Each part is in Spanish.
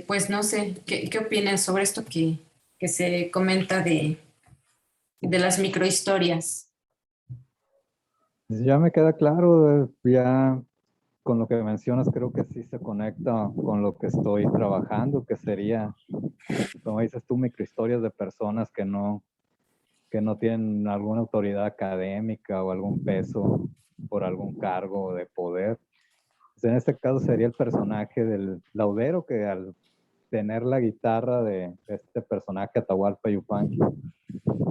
Pues no sé, ¿qué opinan sobre esto que se comenta de las microhistorias? Ya me queda claro, ya con lo que mencionas, creo que sí se conecta con lo que estoy trabajando, que sería, como dices tú, microhistorias de personas que no tienen alguna autoridad académica o algún peso por algún cargo de poder. Pues en este caso sería el personaje del laudero que al tener la guitarra de este personaje, Atahualpa Yupanqui,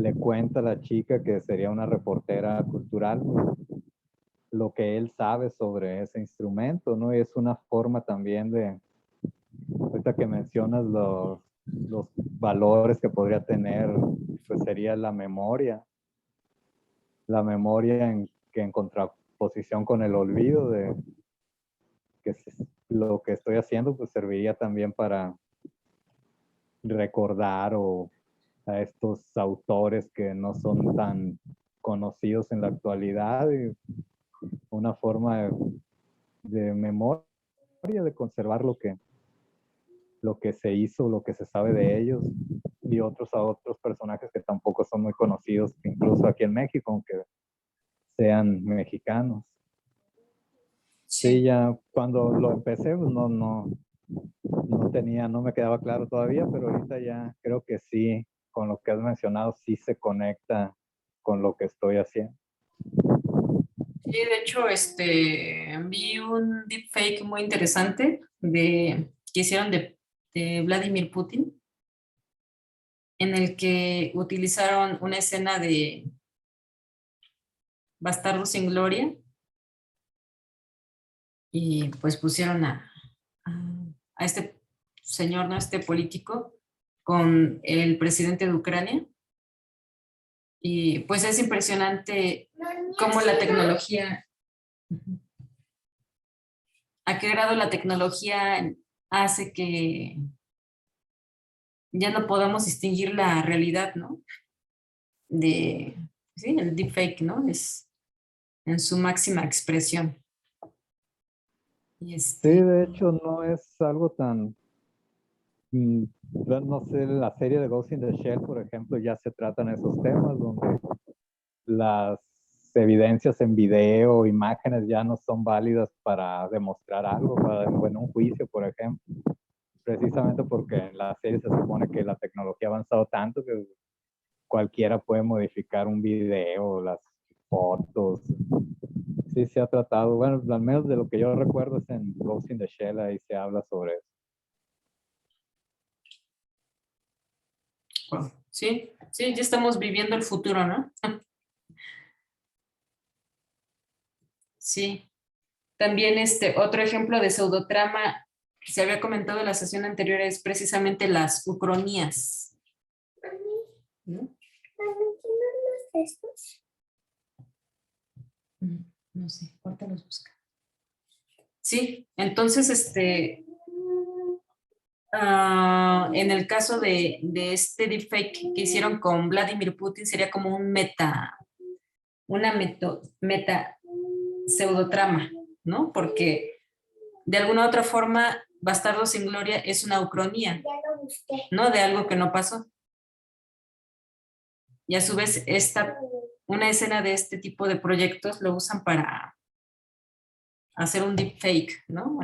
le cuenta a la chica que sería una reportera cultural, lo que él sabe sobre ese instrumento, ¿no? Y es una forma también de, ahorita que mencionas los valores que podría tener, pues sería la memoria que en contraposición con el olvido de que lo que estoy haciendo, pues serviría también para recordar o a estos autores que no son tan conocidos en la actualidad, y una forma de memoria, de conservar lo que se hizo, lo que se sabe de ellos, y a otros personajes que tampoco son muy conocidos, incluso aquí en México, aunque sean mexicanos. Sí, Sí, ya cuando lo empecé, pues no me quedaba claro todavía, pero ahorita ya creo que sí, con lo que has mencionado, sí se conecta con lo que estoy haciendo. sí, de hecho, vi un deepfake muy interesante que hicieron de Vladimir Putin, en el que utilizaron una escena de Bastardo sin Gloria y pues pusieron a este señor, ¿no? Este político con el presidente de Ucrania. Y pues es impresionante cómo la tecnología, a qué grado la tecnología hace que ya no podamos distinguir la realidad, ¿no? De, sí, el deepfake, ¿no? Es en su máxima expresión. Y Sí, de hecho no es algo tan, mm, no sé, la serie de Ghost in the Shell, por ejemplo, ya se tratan esos temas donde las evidencias en video, imágenes ya no son válidas para demostrar algo, en un juicio, por ejemplo, precisamente porque en la serie se supone que la tecnología ha avanzado tanto que cualquiera puede modificar un video, las fotos. Sí se ha tratado, bueno, al menos de lo que yo recuerdo es en Ghost in the Shell, ahí se habla sobre eso. wow, sí, sí, ya estamos viviendo el futuro, ¿no? Sí. También otro ejemplo de pseudotrama que se había comentado en la sesión anterior es precisamente las ucronías, ¿no? No sé, ahorita los busca. Sí, entonces, en el caso de este deepfake que hicieron con Vladimir Putin, sería como una meta pseudotrama, ¿no? Porque de alguna u otra forma, Bastardo sin Gloria es una ucronía, ¿no? De algo que no pasó. Y a su vez, una escena de este tipo de proyectos lo usan para hacer un deepfake, ¿no?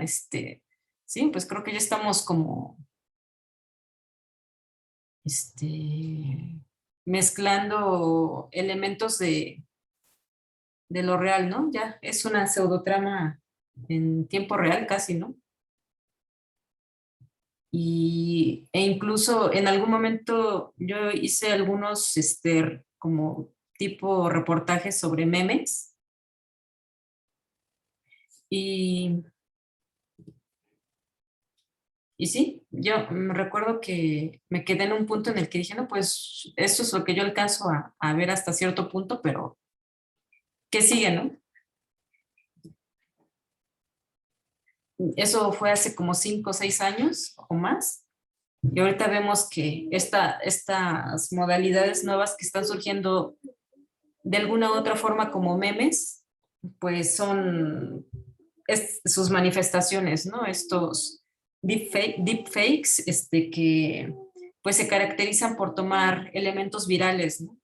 Sí, pues creo que ya estamos como, mezclando elementos de lo real, ¿no? Ya es una pseudotrama en tiempo real casi, ¿no? E incluso en algún momento yo hice algunos, como tipo reportajes sobre memes y, y sí, yo me recuerdo que me quedé en un punto en el que dije, no, pues esto es lo que yo alcanzo a ver hasta cierto punto, pero ¿qué sigue, no? Eso fue hace como 5 o 6 años o más. Y ahorita vemos que estas modalidades nuevas que están surgiendo de alguna u otra forma como memes, pues son sus manifestaciones, ¿no? deepfakes, que pues se caracterizan por tomar elementos virales, ¿no?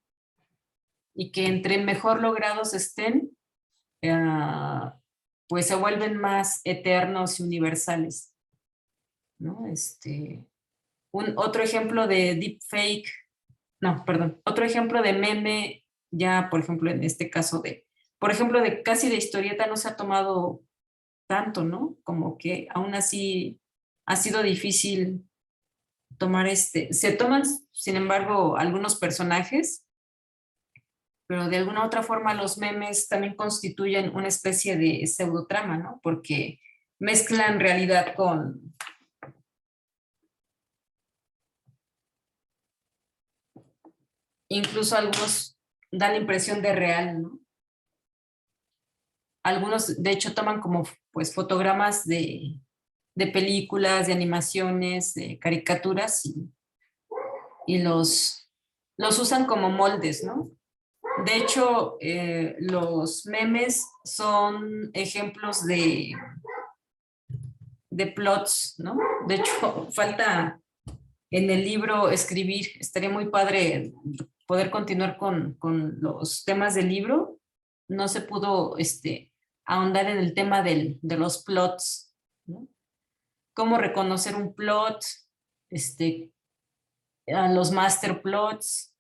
Y que entre mejor logrados estén, pues se vuelven más eternos y universales, ¿no? Otro ejemplo de deepfake, no, perdón, otro ejemplo de meme, ya por ejemplo en este caso por ejemplo, de casi de historieta no se ha tomado tanto, ¿no? Como que aún así ha sido difícil tomar se toman, sin embargo, algunos personajes, pero de alguna otra forma los memes también constituyen una especie de pseudotrama, ¿no? Porque mezclan realidad incluso algunos dan la impresión de real, ¿no? Algunos, de hecho, toman como pues fotogramas de películas, de animaciones, de caricaturas y los usan como moldes, ¿no? De hecho, los memes son ejemplos de plots, ¿no? De hecho, falta en el libro escribir, estaría muy padre poder continuar con los temas del libro. No se pudo ahondar en el tema de los plots, ¿no? Cómo reconocer un plot, a los master plots,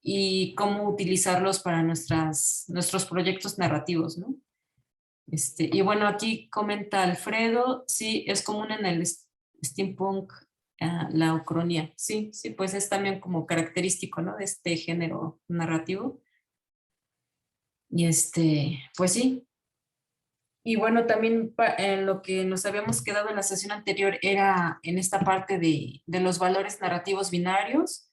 y cómo utilizarlos para nuestros proyectos narrativos, ¿no? Y bueno, aquí comenta Alfredo, sí, es común en el steampunk, la ucronía. Sí, sí, pues es también como característico, ¿no? De este género narrativo. Y pues sí. Y bueno, también en lo que nos habíamos quedado en la sesión anterior era en esta parte de los valores narrativos binarios.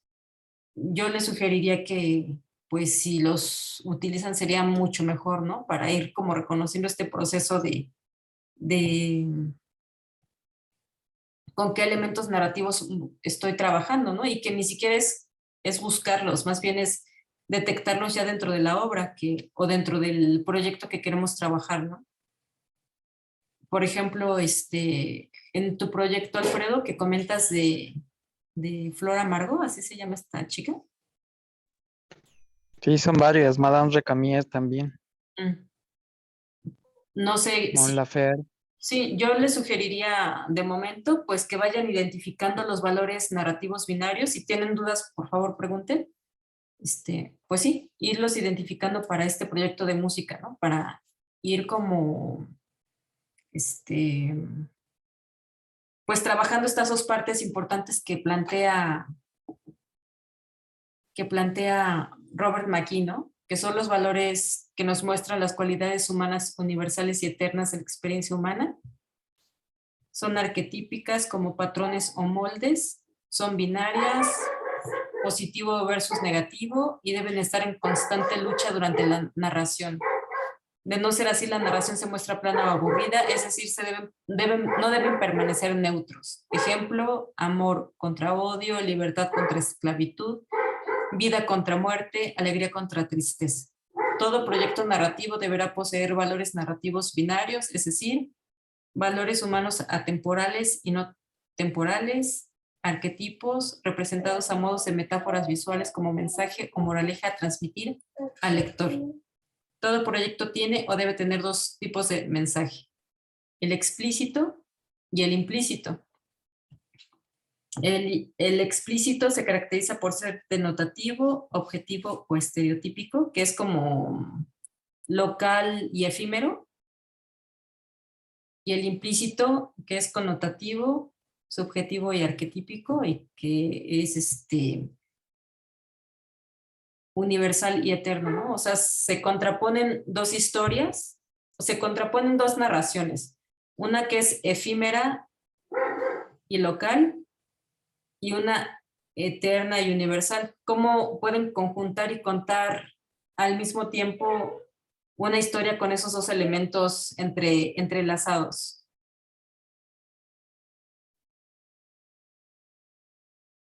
Yo les sugeriría que, pues, si los utilizan sería mucho mejor, ¿no? Para ir como reconociendo este proceso de con qué elementos narrativos estoy trabajando, ¿no? Y que ni siquiera es buscarlos, más bien es detectarlos ya dentro de la obra o dentro del proyecto que queremos trabajar, ¿no? Por ejemplo, en tu proyecto, Alfredo, que comentas de Flor Amargo, así se llama esta chica. Sí, son varias. Madame Recamier también. Mm. No sé Mon si Laferte. sí, yo les sugeriría de momento, pues que vayan identificando los valores narrativos binarios. Si tienen dudas, por favor, pregunten. Pues sí, irlos identificando para este proyecto de música, ¿no? Para ir como, pues trabajando estas dos partes importantes que plantea Robert McKee, ¿no? Que son los valores que nos muestran las cualidades humanas universales y eternas de la experiencia humana. Son arquetípicas como patrones o moldes, son binarias, positivo versus negativo, y deben estar en constante lucha durante la narración. De no ser así, la narración se muestra plana o aburrida, es decir, no deben permanecer neutros. Ejemplo, amor contra odio, libertad contra esclavitud, vida contra muerte, alegría contra tristeza. Todo proyecto narrativo deberá poseer valores narrativos binarios, es decir, valores humanos atemporales y no temporales, arquetipos representados a modos de metáforas visuales como mensaje o moraleja a transmitir al lector. Todo proyecto tiene o debe tener dos tipos de mensaje: el explícito y el implícito. El explícito se caracteriza por ser denotativo, objetivo o estereotípico, que es como local y efímero, y el implícito, que es connotativo, subjetivo y arquetípico, y que es universal y eterno, ¿no? O sea, se contraponen dos historias, se contraponen dos narraciones, una que es efímera y local, y una eterna y universal. ¿Cómo pueden conjuntar y contar al mismo tiempo una historia con esos dos elementos entrelazados?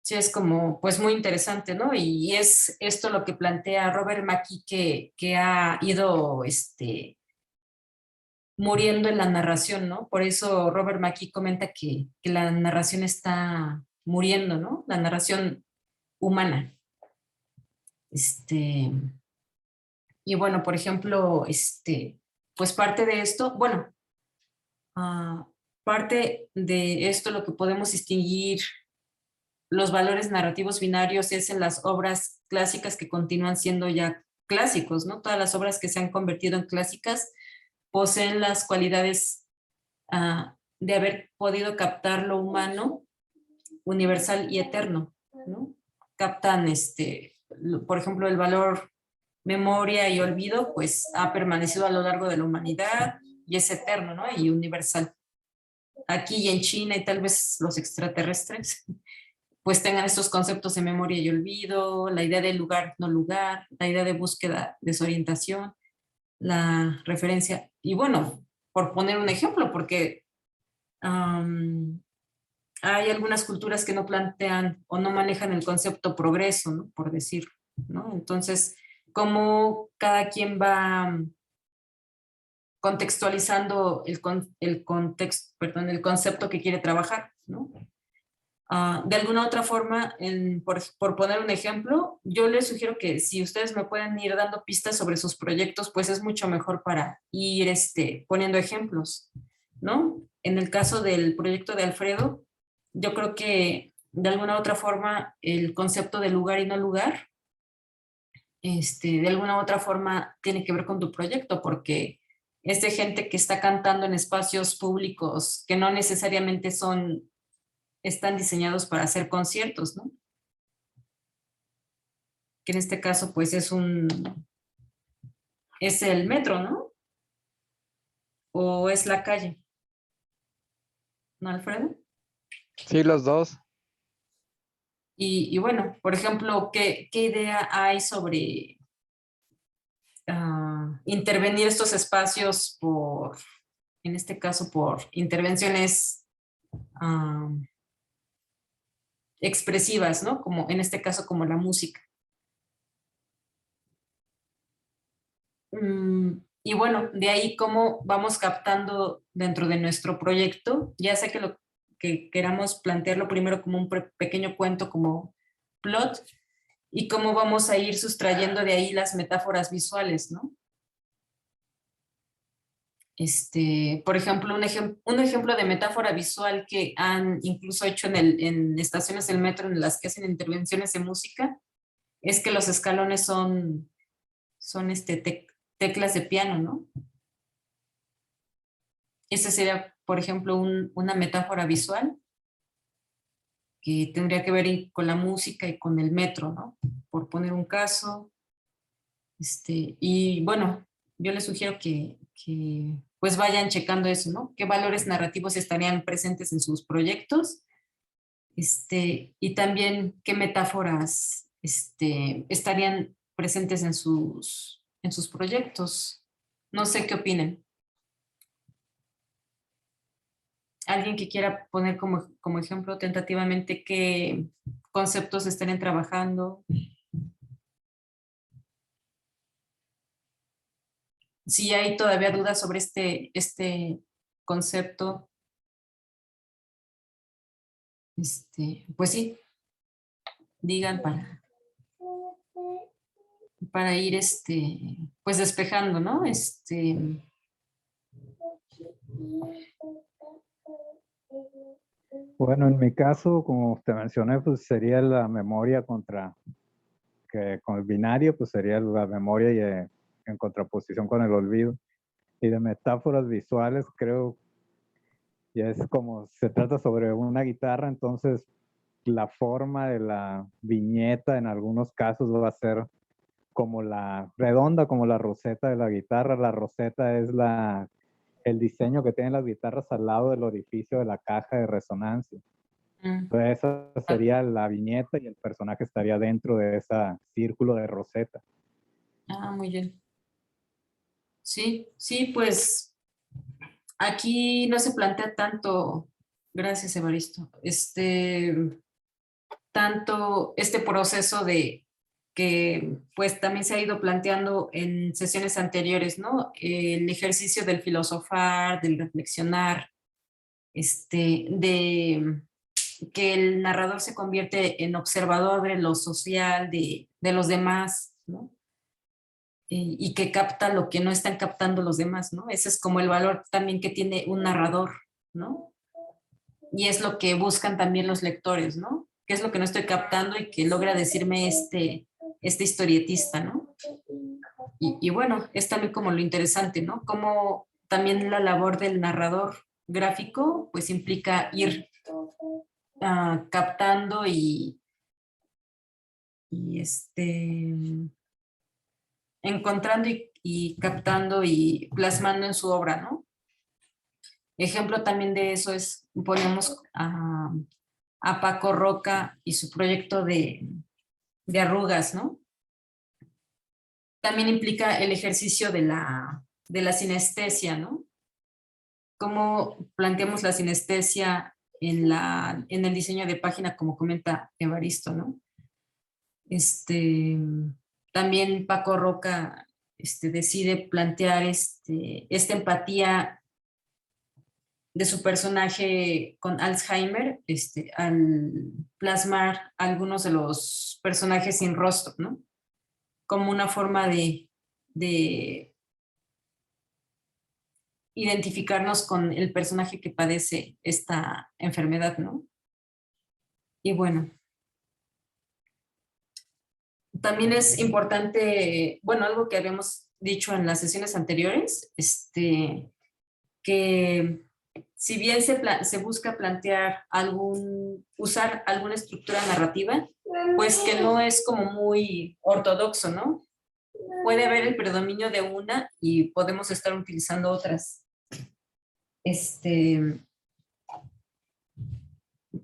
Sí, es como, pues muy interesante, ¿no? Y es esto lo que plantea Robert McKee, que ha ido muriendo en la narración, ¿no? Por eso Robert McKee comenta que la narración está muriendo, ¿no? La narración humana. Y bueno, por ejemplo, pues parte de esto, bueno, parte de esto lo que podemos distinguir los valores narrativos binarios es en las obras clásicas que continúan siendo ya clásicos, ¿no? Todas las obras que se han convertido en clásicas poseen las cualidades de haber podido captar lo humano, universal y eterno, ¿no? Captan, por ejemplo, el valor memoria y olvido, pues ha permanecido a lo largo de la humanidad y es eterno, ¿no? Y universal. Aquí y en China y tal vez los extraterrestres, pues tengan estos conceptos de memoria y olvido, la idea de lugar, no lugar, la idea de búsqueda, desorientación, la referencia. Y bueno, por poner un ejemplo, porque hay algunas culturas que no plantean o no manejan el concepto progreso, ¿no? Por decirlo, ¿no? Entonces, cómo cada quien va contextualizando el concepto que quiere trabajar, ¿no? De alguna otra forma, por poner un ejemplo, yo les sugiero que si ustedes me pueden ir dando pistas sobre sus proyectos, pues es mucho mejor para ir poniendo ejemplos, ¿no? En el caso del proyecto de Alfredo, yo creo que de alguna otra forma el concepto de lugar y no lugar, de alguna otra forma tiene que ver con tu proyecto, porque es de gente que está cantando en espacios públicos que no necesariamente están diseñados para hacer conciertos, ¿no? Que en este caso, pues es el metro, ¿no? O es la calle, ¿no, Alfredo? Sí, los dos. Y bueno, por ejemplo, ¿qué idea hay sobre intervenir estos espacios en este caso, por intervenciones expresivas, ¿no? Como en este caso, como la música. Y bueno, de ahí cómo vamos captando dentro de nuestro proyecto, ya sea que queramos plantearlo primero como un pequeño cuento, como plot, y cómo vamos a ir sustrayendo de ahí las metáforas visuales, ¿no? Por ejemplo, un ejemplo de metáfora visual que han incluso hecho en estaciones del metro en las que hacen intervenciones de música, es que los escalones son teclas de piano, ¿no? Esa sería, por ejemplo, una metáfora visual que tendría que ver con la música y con el metro, ¿no? Por poner un caso. Y bueno, yo les sugiero que pues vayan checando eso, ¿no? ¿Qué valores narrativos estarían presentes en sus proyectos? Y también qué metáforas estarían presentes en sus proyectos. No sé qué opinen. Alguien que quiera poner como ejemplo tentativamente qué conceptos estarían trabajando. Si hay todavía dudas sobre este concepto, pues sí, digan para ir pues despejando, ¿no? Bueno, en mi caso, como te mencioné, pues sería la memoria con el binario, pues sería la memoria y en contraposición con el olvido. Y de metáforas visuales, creo, ya es como se trata sobre una guitarra, entonces la forma de la viñeta en algunos casos va a ser como la redonda, como la roseta de la guitarra. La roseta es el diseño que tienen las guitarras al lado del orificio de la caja de resonancia. Entonces esa sería la viñeta y el personaje estaría dentro de ese círculo de roseta. Muy bien. Sí, sí, pues aquí no se plantea tanto, gracias Evaristo, tanto este proceso que pues también se ha ido planteando en sesiones anteriores, ¿no? El ejercicio del filosofar, del reflexionar, de que el narrador se convierte en observador de lo social, de los demás, ¿no? Y que capta lo que no están captando los demás, ¿no? Ese es como el valor también que tiene un narrador, ¿no? Y es lo que buscan también los lectores, ¿no? ¿Qué es lo que no estoy captando y que logra decirme este historietista, ¿no? Y bueno, es también como lo interesante, ¿no? Como también la labor del narrador gráfico, pues implica ir captando y encontrando y captando y plasmando en su obra, ¿no? Ejemplo también de eso es, ponemos a Paco Roca y su proyecto de arrugas, ¿no? También implica el ejercicio de la sinestesia, ¿no? Cómo planteamos la sinestesia en el diseño de página, como comenta Evaristo, ¿no? También Paco Roca decide plantear esta empatía de su personaje con Alzheimer, al plasmar algunos de los personajes sin rostro, ¿no? Como una forma de identificarnos con el personaje que padece esta enfermedad, ¿no? Y bueno, también es importante, bueno, algo que habíamos dicho en las sesiones anteriores, que si bien se busca plantear usar alguna estructura narrativa, pues que no es como muy ortodoxo, ¿no? Puede haber el predominio de una y podemos estar utilizando otras.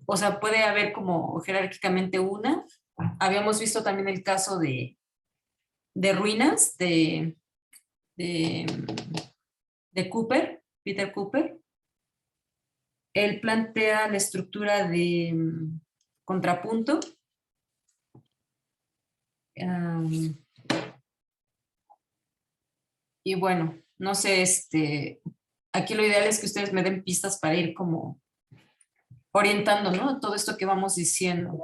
O sea, puede haber como jerárquicamente una. Habíamos visto también el caso de Ruinas, de, de Cooper, Peter Cooper. Él plantea la estructura de contrapunto. Y bueno, no sé, aquí lo ideal es que ustedes me den pistas para ir como orientando, ¿no? Todo esto que vamos diciendo.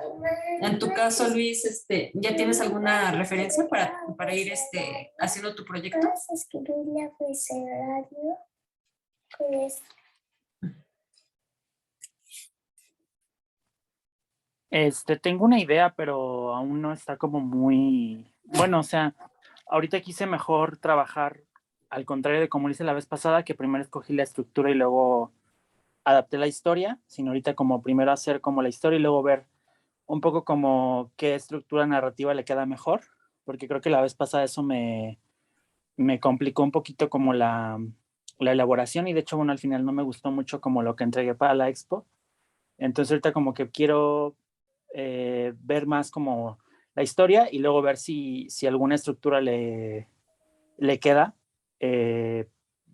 En tu caso, Luis, ¿ya tienes alguna referencia para ir haciendo tu proyecto? ¿Puedes escribirle a abecedario? Pues Tengo una idea, pero aún no está como muy, bueno, o sea, ahorita quise mejor trabajar al contrario de como lo hice la vez pasada, que primero escogí la estructura y luego adapté la historia, sino ahorita como primero hacer como la historia y luego ver un poco como qué estructura narrativa le queda mejor, porque creo que la vez pasada eso me complicó un poquito como la elaboración y de hecho, bueno, al final no me gustó mucho como lo que entregué para la expo. Entonces ahorita como que quiero ver más como la historia y luego ver si alguna estructura le queda,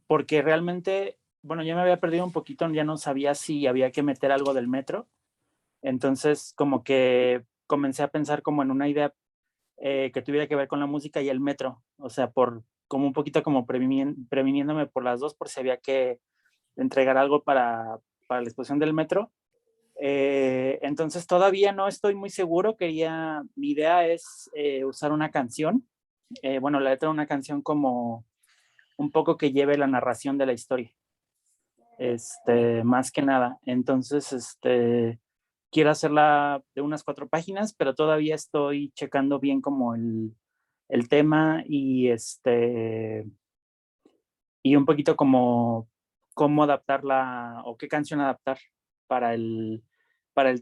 porque realmente, bueno, ya me había perdido un poquito, ya no sabía si había que meter algo del metro, entonces como que comencé a pensar como en una idea que tuviera que ver con la música y el metro, o sea, como un poquito como previniéndome por las dos, por si había que entregar algo para la exposición del metro. Entonces todavía no estoy muy seguro, mi idea es usar una canción, bueno, la letra de una canción como un poco que lleve la narración de la historia, más que nada. Entonces, quiero hacerla de unas 4 páginas, pero todavía estoy checando bien como el tema y un poquito como cómo adaptarla o qué canción adaptar para el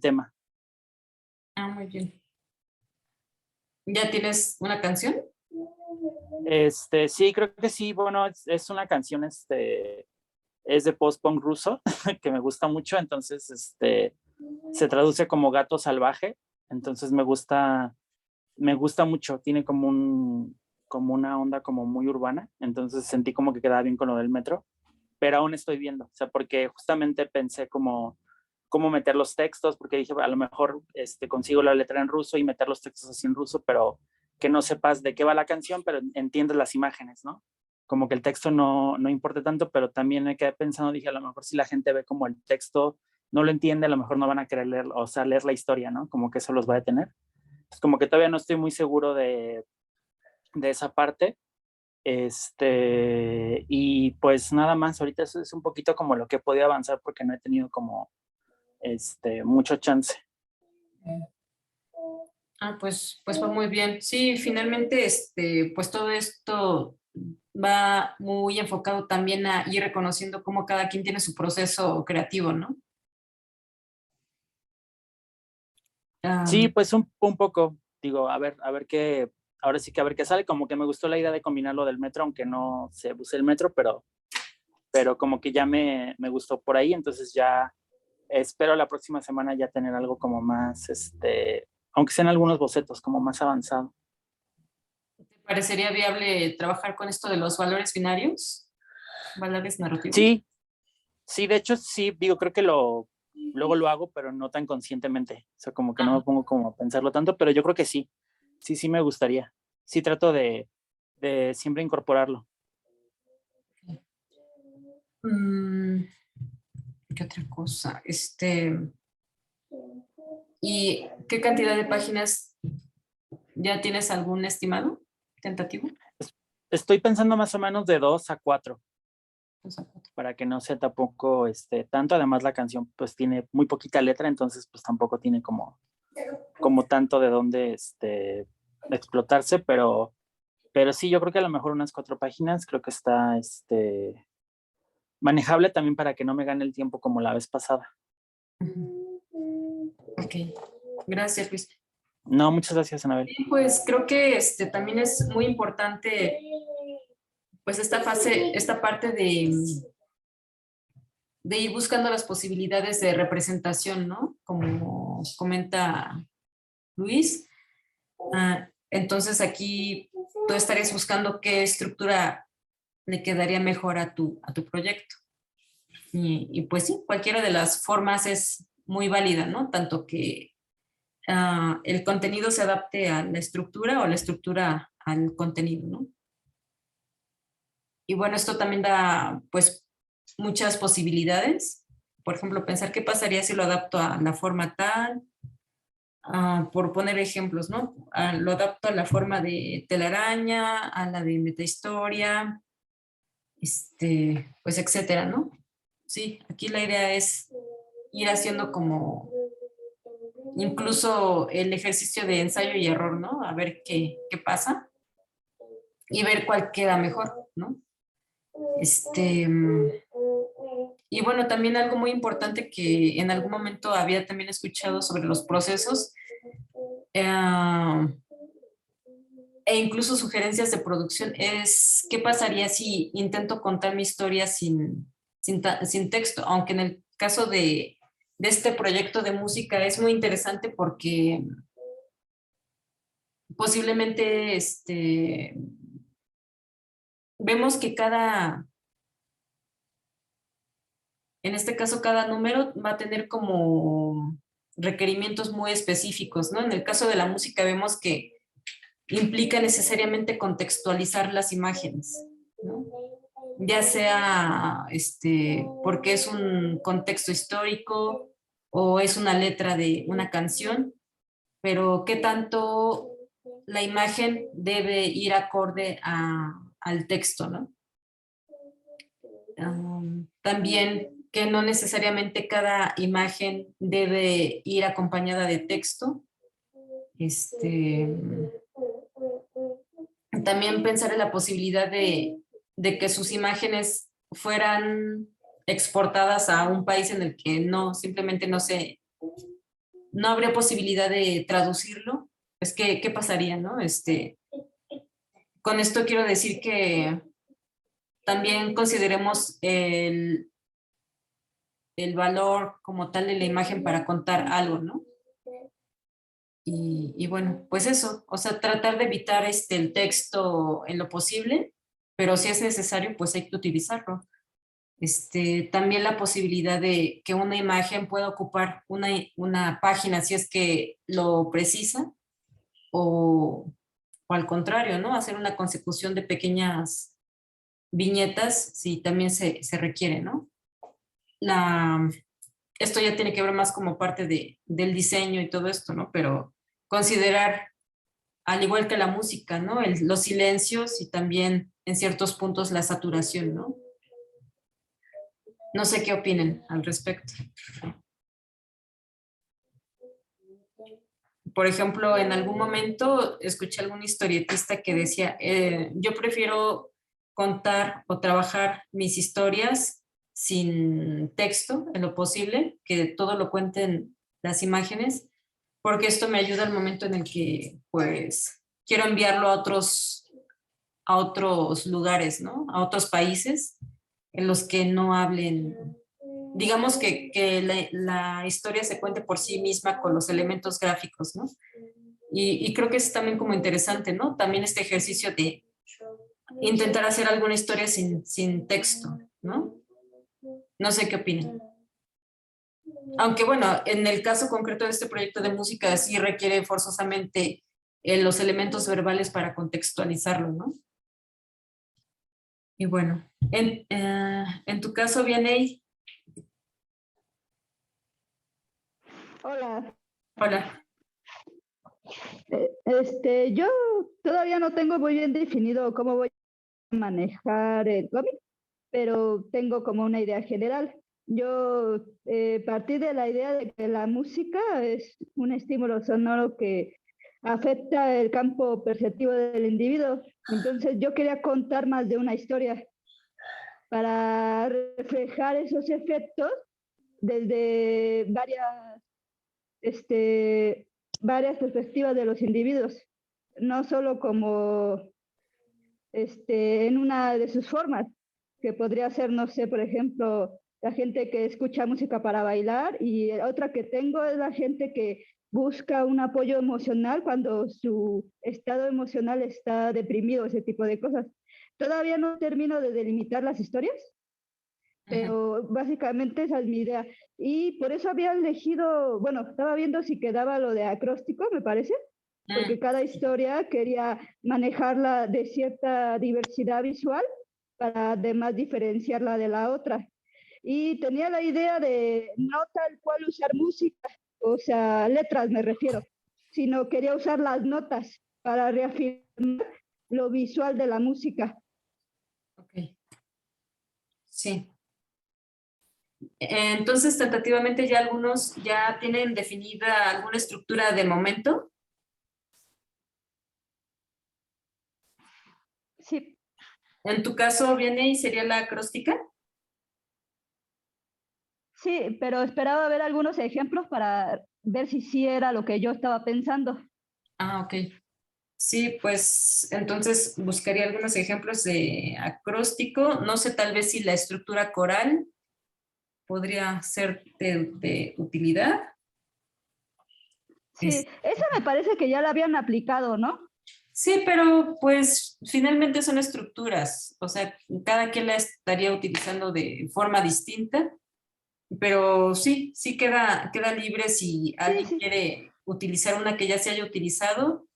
tema. Muy bien. ¿Ya tienes una canción? Sí, creo que sí. Bueno, es una canción, es de post-punk ruso, que me gusta mucho. Entonces, se traduce como gato salvaje. Entonces me gusta mucho. Tiene como una onda como muy urbana. Entonces sentí como que quedaba bien con lo del metro. Pero aún estoy viendo. O sea, porque justamente pensé como cómo meter los textos, porque dije, a lo mejor consigo la letra en ruso y meter los textos así en ruso, pero que no sepas de qué va la canción, pero entiendes las imágenes, ¿no? Como que el texto no importa tanto, pero también me quedé pensando, dije, a lo mejor si la gente ve como el texto no lo entiende, a lo mejor no van a querer leer, o sea, leer la historia, ¿no? Como que eso los va a detener. Pues como que todavía no estoy muy seguro de esa parte. Y pues nada más, ahorita eso es un poquito como lo que he podido avanzar porque no he tenido como mucho chance. Pues fue muy bien. Sí, finalmente, pues todo esto va muy enfocado también a ir reconociendo cómo cada quien tiene su proceso creativo, ¿no? Sí, pues un poco, digo, a ver qué, ahora sí que a ver qué sale, como que me gustó la idea de combinar lo del metro, aunque no se use el metro, pero como que ya me gustó por ahí, entonces ya espero la próxima semana ya tener algo como más, aunque sean algunos bocetos, como más avanzado. ¿Te parecería viable trabajar con esto de los valores binarios? ¿Valores narrativos? Sí, de hecho sí, digo, creo que luego lo hago, pero no tan conscientemente, o sea, como que no me pongo como a pensarlo tanto, pero yo creo que sí me gustaría. Sí trato de siempre incorporarlo. ¿Qué otra cosa? ¿Y qué cantidad de páginas ya tienes algún estimado tentativo? Estoy pensando más o menos de 2 a 4, O sea, 4. para que no sea tampoco tanto. Además la canción pues tiene muy poquita letra, entonces pues tampoco tiene como tanto de dónde explotarse, pero sí, yo creo que a lo mejor unas 4 páginas creo que está manejable también para que no me gane el tiempo como la vez pasada. Ok, gracias, Luis. No, muchas gracias, Anabel. Sí, pues creo que también es muy importante pues esta parte de ir buscando las posibilidades de representación, ¿no? Como comenta Luis. Entonces aquí tú estarías buscando qué estructura le quedaría mejor a tu proyecto. Y pues sí, cualquiera de las formas es muy válida, ¿no? Tanto que el contenido se adapte a la estructura o la estructura al contenido, ¿no? Y bueno, esto también da pues muchas posibilidades. Por ejemplo, pensar qué pasaría si lo adapto a la forma tal, por poner ejemplos, ¿no? Lo adapto a la forma de telaraña, a la de metahistoria, pues etcétera, ¿no? Sí, aquí la idea es ir haciendo como incluso el ejercicio de ensayo y error, ¿no? A ver qué pasa y ver cuál queda mejor, ¿no? Y bueno, también algo muy importante que en algún momento había también escuchado sobre los procesos e incluso sugerencias de producción es qué pasaría si intento contar mi historia sin texto, aunque en el caso de este proyecto de música es muy interesante porque posiblemente vemos que en este caso cada número va a tener como requerimientos muy específicos, ¿no? En el caso de la música vemos que implica necesariamente contextualizar las imágenes, ¿no? Ya sea porque es un contexto histórico o es una letra de una canción, pero qué tanto la imagen debe ir acorde al texto, ¿no? También que no necesariamente cada imagen debe ir acompañada de texto. También pensar en la posibilidad de que sus imágenes fueran exportadas a un país en el que simplemente no habría posibilidad de traducirlo. Pues, ¿qué pasaría, no? Con esto quiero decir que también consideremos el valor como tal de la imagen para contar algo, ¿no? Y bueno, pues eso, o sea, tratar de evitar el texto en lo posible, pero si es necesario, pues hay que utilizarlo. También la posibilidad de que una imagen pueda ocupar una página si es que lo precisa, o o al contrario, ¿no? Hacer una consecución de pequeñas viñetas si también se requiere, ¿no? Esto ya tiene que ver más como parte del diseño y todo esto, ¿no? Pero considerar, al igual que la música, ¿no? Los silencios y también en ciertos puntos la saturación, ¿no? No sé qué opinen al respecto. Por ejemplo, en algún momento escuché a algún historietista que decía, yo prefiero contar o trabajar mis historias sin texto en lo posible, que todo lo cuenten las imágenes, porque esto me ayuda al momento en el que pues quiero enviarlo a otros lugares, ¿no? A otros países en los que no hablen, digamos que la historia se cuente por sí misma con los elementos gráficos, ¿no? Y creo que es también como interesante, ¿no? También este ejercicio de intentar hacer alguna historia sin texto, ¿no? No sé qué opinan. Aunque bueno, en el caso concreto de este proyecto de música sí requiere forzosamente los elementos verbales para contextualizarlo, ¿no? Y bueno, en tu caso, Vianey, Hola, hola. yo todavía no tengo muy bien definido cómo voy a manejar el cómic, pero tengo como una idea general. Yo partí de la idea de que la música es un estímulo sonoro que afecta el campo perceptivo del individuo. Entonces yo quería contar más de una historia para reflejar esos efectos desde varias perspectivas de los individuos, no solo como en una de sus formas, que podría ser, no sé, por ejemplo, la gente que escucha música para bailar, y otra que tengo es la gente que busca un apoyo emocional cuando su estado emocional está deprimido, ese tipo de cosas. Todavía no termino de delimitar las historias, pero básicamente esa es mi idea. Y por eso había elegido, bueno, estaba viendo si quedaba lo de acróstico, me parece, porque cada historia quería manejarla de cierta diversidad visual para además diferenciarla de la otra. Y tenía la idea de no tal cual usar música, o sea, letras me refiero, sino quería usar las notas para reafirmar lo visual de la música. Ok. Sí. Entonces, tentativamente ya algunos ya tienen definida alguna estructura de momento. Sí, En tu caso, viene y sería la acróstica. sí, pero esperaba ver algunos ejemplos para ver si sí era lo que yo estaba pensando. Ah, ok. Sí, pues entonces buscaría algunos ejemplos de acróstico. No sé, tal vez si la estructura coral podría ser de utilidad. Sí, esa me parece que ya la habían aplicado, ¿no? Sí, pero pues finalmente son estructuras, o sea, cada quien la estaría utilizando de forma distinta, pero sí, sí queda libre si Sí, alguien sí. quiere utilizar una que ya se haya utilizado,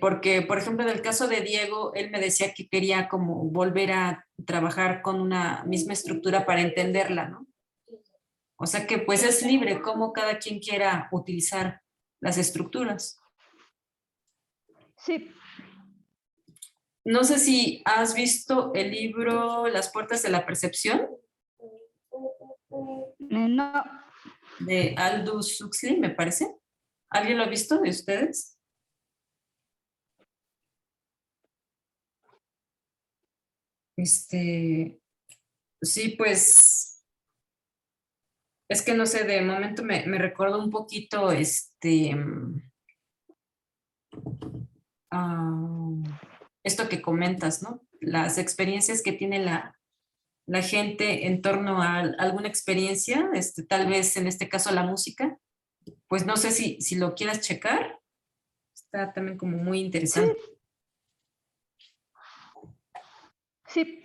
porque, por ejemplo, en el caso de Diego, él me decía que quería como volver a trabajar con una misma estructura para entenderla, ¿no? O sea que pues es libre como cada quien quiera utilizar las estructuras. Sí, No sé si has visto el libro Las puertas de la percepción no, de Aldous Huxley, me parece. ¿Alguien lo ha visto de ustedes? Sí, pues es que no sé, de momento me recuerdo un poquito esto que comentas, ¿no? Las experiencias que tiene la gente en torno a alguna experiencia, tal vez en este caso la música, pues no sé si lo quieras checar, está también como muy interesante. sí.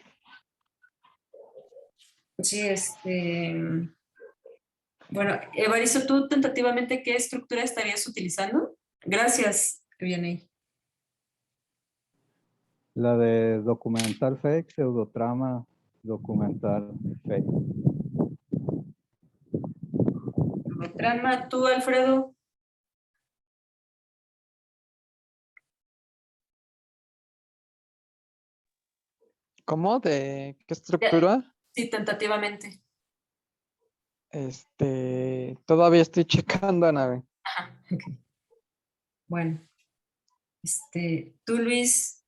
Sí, bueno, Evaristo, ¿tú tentativamente qué estructura estarías utilizando? Gracias, Vianey. La de documental fake, pseudotrama, documental fake. Trama, tú, Alfredo. ¿Cómo? ¿De qué estructura? Sí, tentativamente. Todavía estoy checando, Ana. Ajá, ok. Bueno. Tú, Luis.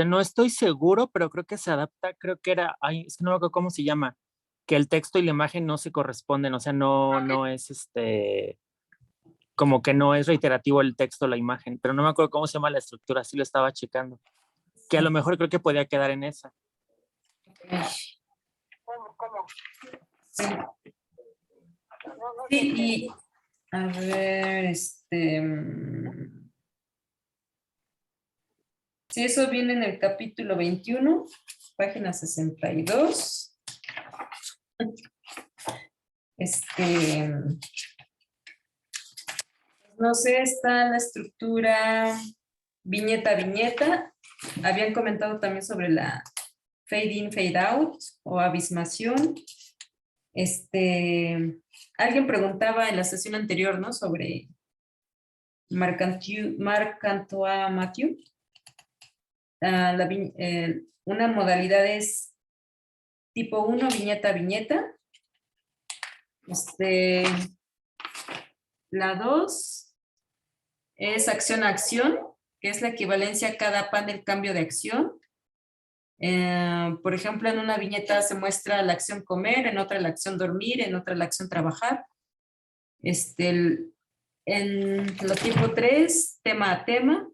No estoy seguro, pero creo que se adapta, creo que era, ay, es que no me acuerdo cómo se llama, que el texto y la imagen no se corresponden, o sea, no es como que no es reiterativo el texto o la imagen, pero no me acuerdo cómo se llama la estructura, sí lo estaba checando, que a lo mejor creo que podía quedar en esa. Sí. Sí, y a ver, sí, eso viene en el capítulo 21, página 62. No sé, está la estructura viñeta a viñeta. Habían comentado también sobre la fade in, fade out o abismación. Alguien preguntaba en la sesión anterior, ¿no? Sobre Marc-Antoine Mathieu. Una modalidad es tipo 1, viñeta a viñeta. La 2 es acción a acción, que es la equivalencia a cada panel cambio de acción. Por ejemplo, en una viñeta se muestra la acción comer, en otra la acción dormir, en otra la acción trabajar. En lo tipo 3, tema a tema,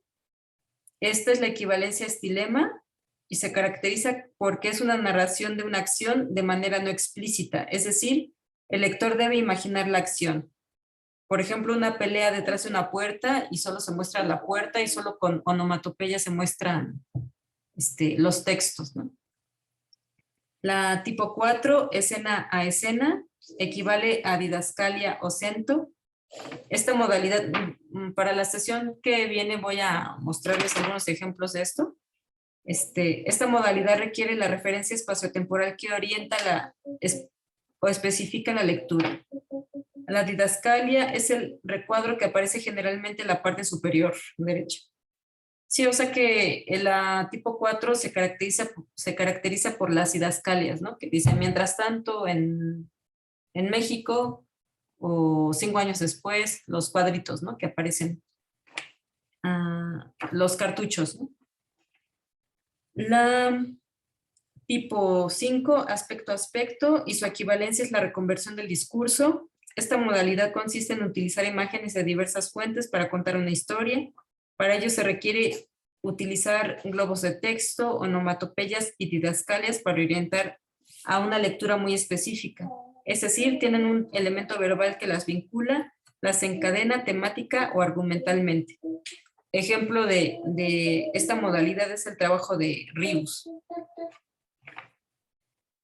esta es la equivalencia a estilema y se caracteriza porque es una narración de una acción de manera no explícita, es decir, el lector debe imaginar la acción. Por ejemplo, una pelea detrás de una puerta y solo se muestra la puerta y solo con onomatopeya se muestran los textos, ¿no? La tipo 4, escena a escena, equivale a didascalia o cento. Esta modalidad, para la sesión que viene voy a mostrarles algunos ejemplos de esto. Esta modalidad requiere la referencia espaciotemporal que orienta o especifica la lectura. La didascalia es el recuadro que aparece generalmente en la parte superior derecha. Sí, o sea que la tipo 4 se caracteriza por las didascalias, ¿no? Que dice, mientras tanto, en México, o 5 años después, los cuadritos, ¿no? Que aparecen, los cartuchos, ¿no? La tipo 5, aspecto a aspecto, y su equivalencia es la reconversión del discurso. Esta modalidad consiste en utilizar imágenes de diversas fuentes para contar una historia. Para ello se requiere utilizar globos de texto, onomatopeyas y didascalias para orientar a una lectura muy específica. Es decir, tienen un elemento verbal que las vincula, las encadena temática o argumentalmente. Ejemplo de esta modalidad es el trabajo de Rius.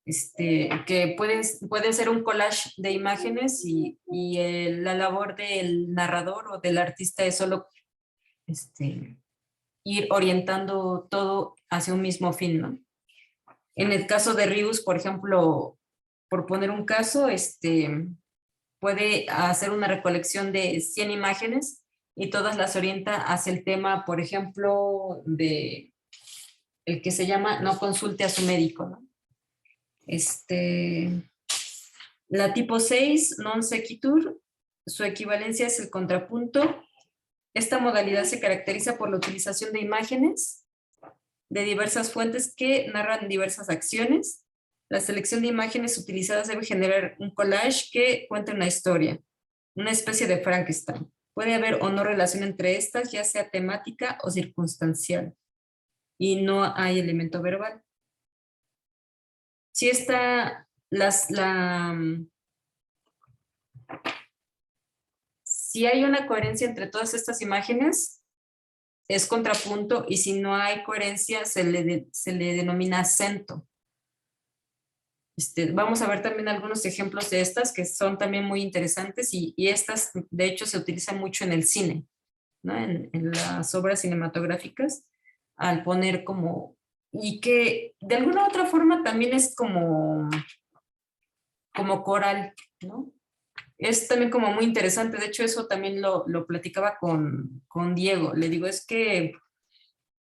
Que puede ser un collage de imágenes y la labor del narrador o del artista es solo ir orientando todo hacia un mismo fin, ¿no? En el caso de Rius, por ejemplo, por poner un caso, puede hacer una recolección de 100 imágenes y todas las orienta hacia el tema, por ejemplo, de el que se llama no consulte a su médico, ¿no? La tipo 6, non sequitur, su equivalencia es el contrapunto. Esta modalidad se caracteriza por la utilización de imágenes de diversas fuentes que narran diversas acciones. La selección de imágenes utilizadas debe generar un collage que cuente una historia, una especie de Frankenstein. Puede haber o no relación entre estas, ya sea temática o circunstancial, y no hay elemento verbal. Si está si hay una coherencia entre todas estas imágenes, es contrapunto, y si no hay coherencia, se le denomina acento. Vamos a ver también algunos ejemplos de estas que son también muy interesantes y estas, de hecho, se utilizan mucho en el cine. ¿no? En las obras cinematográficas, al poner como, y que de alguna u otra forma también es como coral, ¿no? Es también como muy interesante, de hecho eso también lo platicaba con Diego, le digo, es que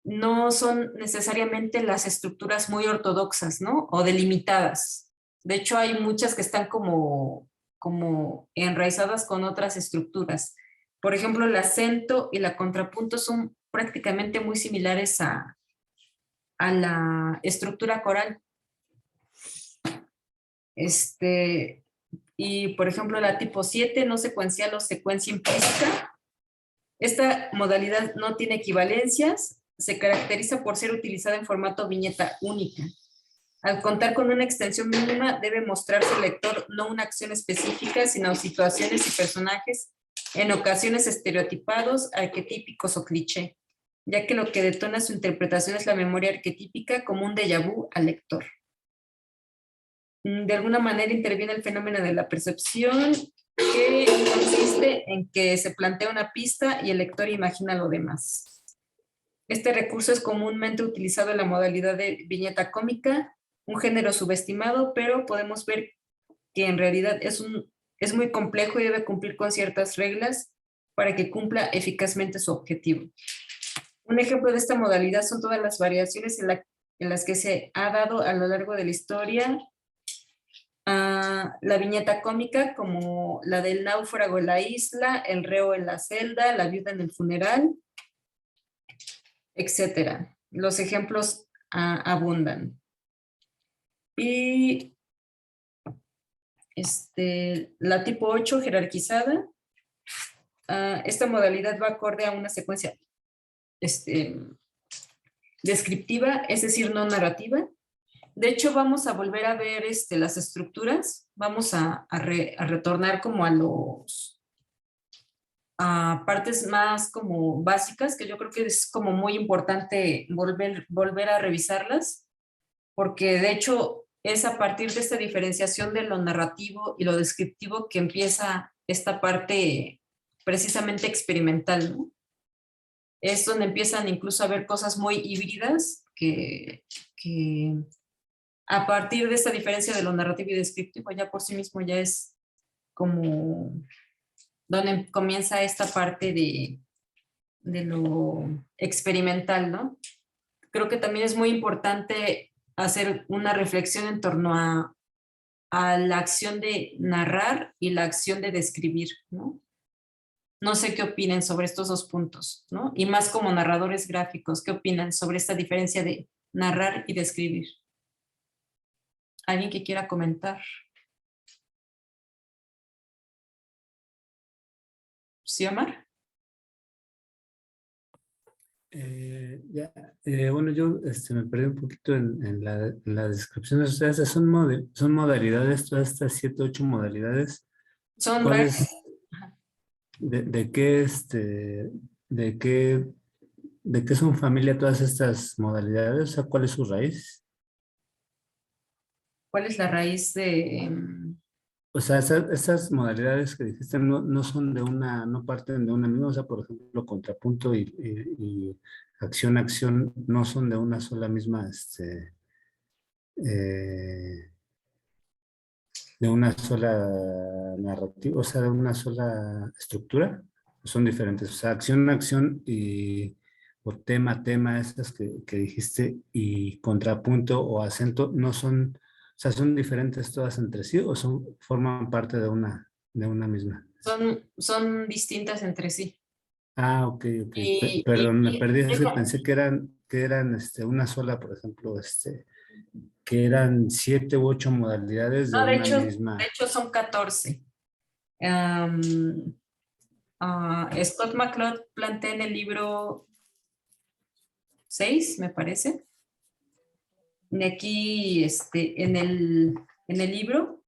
no son necesariamente las estructuras muy ortodoxas, ¿no? O delimitadas. De hecho, hay muchas que están como enraizadas con otras estructuras. Por ejemplo, el acento y la contrapunto son prácticamente muy similares a la estructura coral. Y por ejemplo, la tipo 7, no secuencial o secuencia implícita. Esta modalidad no tiene equivalencias, se caracteriza por ser utilizada en formato viñeta única. Al contar con una extensión mínima, debe mostrarse al lector no una acción específica, sino situaciones y personajes, en ocasiones estereotipados, arquetípicos o cliché, ya que lo que detona su interpretación es la memoria arquetípica como un déjà vu al lector. De alguna manera interviene el fenómeno de la percepción, que consiste en que se plantea una pista y el lector imagina lo demás. Este recurso es comúnmente utilizado en la modalidad de viñeta cómica, un género subestimado, pero podemos ver que en realidad es muy complejo y debe cumplir con ciertas reglas para que cumpla eficazmente su objetivo. Un ejemplo de esta modalidad son todas las variaciones en las que se ha dado a lo largo de la historia la viñeta cómica, como la del náufrago en la isla, el reo en la celda, la viuda en el funeral, etcétera. Los ejemplos abundan. Y la tipo 8 jerarquizada, esta modalidad va acorde a una secuencia descriptiva, es decir, no narrativa. De hecho, vamos a volver a ver las estructuras, vamos a retornar como a partes más como básicas, que yo creo que es como muy importante volver a revisarlas, porque de hecho es a partir de esta diferenciación de lo narrativo y lo descriptivo que empieza esta parte precisamente experimental, ¿no? Es donde empiezan incluso a ver cosas muy híbridas que a partir de esta diferencia de lo narrativo y descriptivo ya por sí mismo ya es como donde comienza esta parte de lo experimental, ¿no? Creo que también es muy importante hacer una reflexión en torno a la acción de narrar y la acción de describir, ¿no? No sé qué opinen sobre estos dos puntos, ¿no? Y más como narradores gráficos, ¿qué opinan sobre esta diferencia de narrar y describir? ¿Alguien que quiera comentar? ¿Sí, Omar? Bueno, yo me perdí un poquito en la descripción. O sea, esas son modalidades, todas estas 7, 8 modalidades. Son ¿Cuáles, varias. de qué, de qué son familia todas estas modalidades? O sea, ¿cuál es su raíz? ¿Cuál es la raíz de...? O sea, esas modalidades que dijiste no son de una, no parten de una misma, o sea, por ejemplo, contrapunto y acción, acción, no son de una sola misma, de una sola narrativa, o sea, de una sola estructura, son diferentes. O sea, acción, acción o tema, tema, esas que dijiste, y contrapunto o acento, no son, o sea, son diferentes todas entre sí o forman parte de una misma. Son distintas entre sí. Ah, ok, ok. Y, Perdón, me y- perdí, es y- que pensé que eran una sola, por ejemplo, que eran 7 u 8 modalidades de no, una de misma. hecho son 14. Scott McCloud plantea en el libro 6, me parece. De aquí, en el libro,